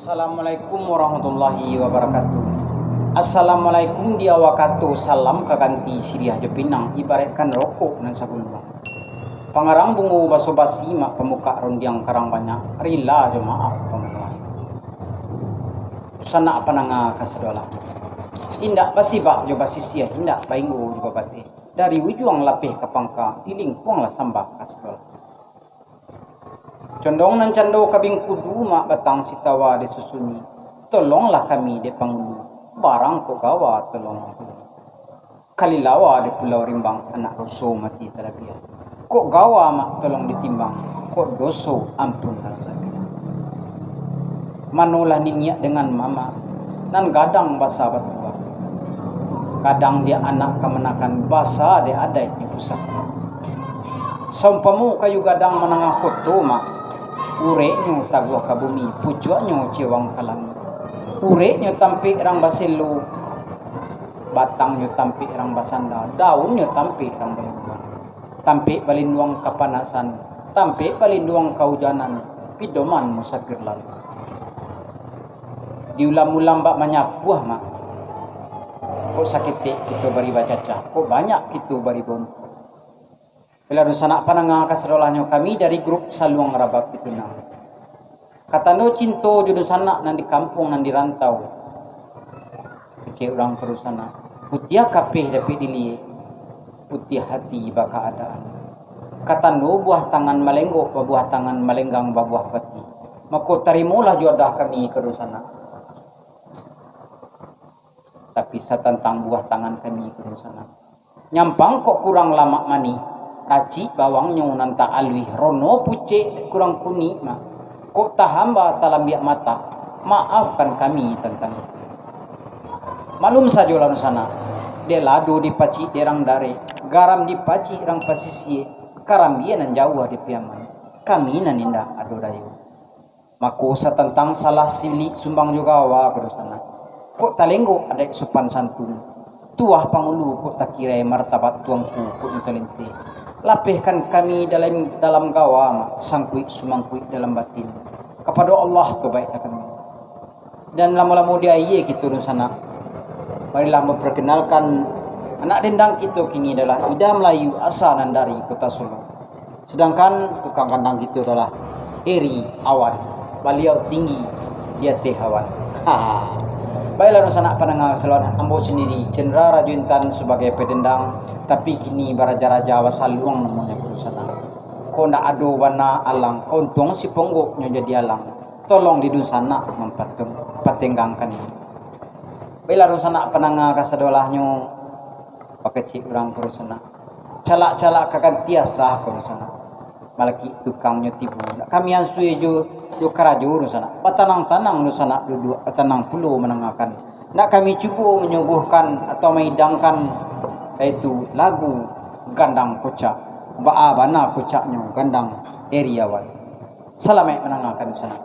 Assalamualaikum warahmatullahi wabarakatuh. Assalamualaikum dia wakatu salam kaganti siriah jepinang ibaratkan rokok nan sabulma. Pangarang bungu baso basi mak pemuka rondiang karang banyak rila jo maaf pemuka. Sana pananga kasadola. Indak basi bak jo basi sia indak baingu jo babate. Dari ujung lapih ke pangka tiling puang lah sambak kasadola. Condong nan cando kabing kudu mak batang sitawa disusuni. Tolonglah kami de pangulu. Barang kok gawa tolong aku. Kalilawa di Pulau Rimbang anak roso mati talabiah. Kok gawa mak tolong ditimbang. Kok doso ampun talabiah. Manolah ninyak dengan mama. Nan gadang basa batua. Kadang dia anak kemenakan basa dia adai di pusat. Saumpamu kayu gadang menangah koto mak. Ureknya taguah ke bumi, pucuaknya cewang kalangi. Ureknya tampik rang baselo, batangnya tampik rang basanda, daunnya tampik rang balinduang. Tampik balinduang kepanasan, tampik balinduang kehujanan, pidoman musafir lalu. Diulam-ulam bak menyapuah mak. Kok sakit kita bari bacaca, kok banyak kita bari bon. Bila sanak pananga kasarolahnya kami dari grup Saluang Rabab itu nang. Kata no cinto jodoh sanak nan di kampung nan di rantau. Kecil orang perusana. Putiah kapih dapat dilie. Putih hati baka adaan. Kata no buah tangan malenggo buah tangan malenggang buah pati. Mako tarimulah jodoh kami kerusana. Tapi satantang buah tangan kami kerusana. Nyampang kok kurang lama mani. Raci bawangnya nanta alwi rono puce kurang kuni mak kok tahamba talambiak mata maafkan kami tentang itu. Malum saja lalu sana de lado dipaci derang dare garam dipaci rang pasisi karambia nan jauh di piaman kami nan indah ado dayu mako tentang salah sili sumbang juga wa kerusana kok talenggo ada sopan santun tuah pangulu kok tak kira martabat tuangku kok nutalente. Lapihkan kami dalam gawa sangkui sumangkui dalam batin kepada Allah kebaiklah kami dan lama-lama dia iya gitu sana. Marilah memperkenalkan anak dendang kita kini adalah Ida Melayu asalan dari kota Solo, sedangkan tukang kandang kita adalah Eri Awan, beliau tinggi dia tehawan. Baiklah sanak pandangan selon ambo sendiri Cendra Rajuntan sebagai pedendang tapi kini baraja-raja wasaluang namanya kurusana. Kau ndak ado warna alang untung si ponggoknya jadi alang tolong di dusana mempertenggangkan. Baiklah sanak pandangan kasadolahnya pakai cik orang kurusana. Calak-calak kakan tiasah kurusana. Malaki tukangnya tibu. Kami yang suwe jo karajo sana. Patanang-tanang sana duduk tenang puluh menengahkan. Nak kami cuba menyuguhkan atau meidangkan yaitu lagu gandang kocak. Ba'a bana kocaknya gandang Eriawan. Selamat menengahkan sana.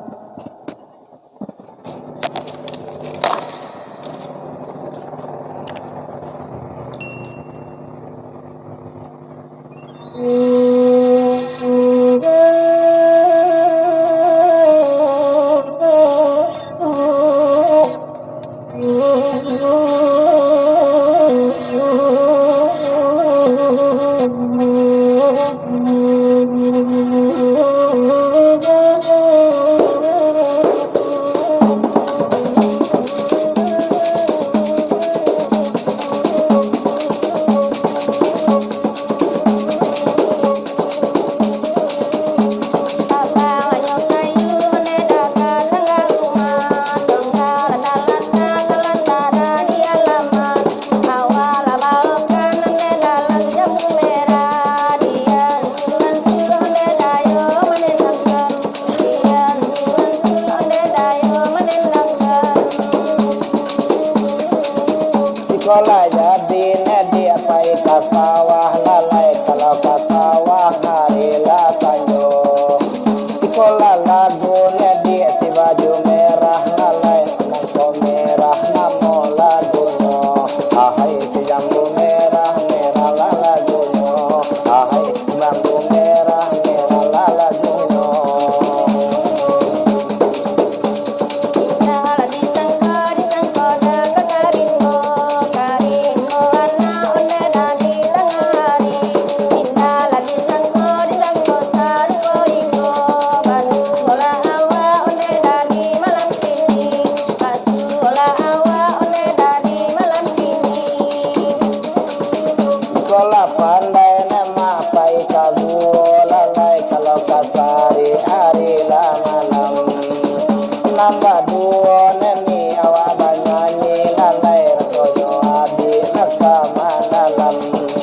tambah dua neni awak nyanyi lalai rasoyo abi nakama dalam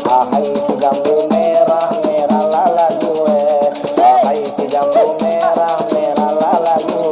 ahai si jambu merah merah lala gue ahai si jambu merah merah lala gue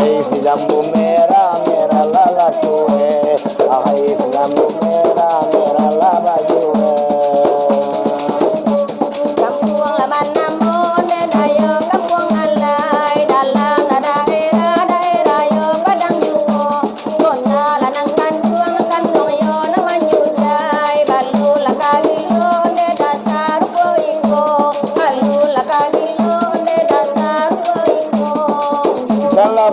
Ahai jambu merah merah lala cuwe, ahai jambu merah merah lala cuwe. Kampung Laban Namun dayo kampung alai dalam daerah yo padang juwo kona lanang kandung yo nama nyudai balu lakagilo de dasar poiko balu lakagilo de dasar poiko. Kalau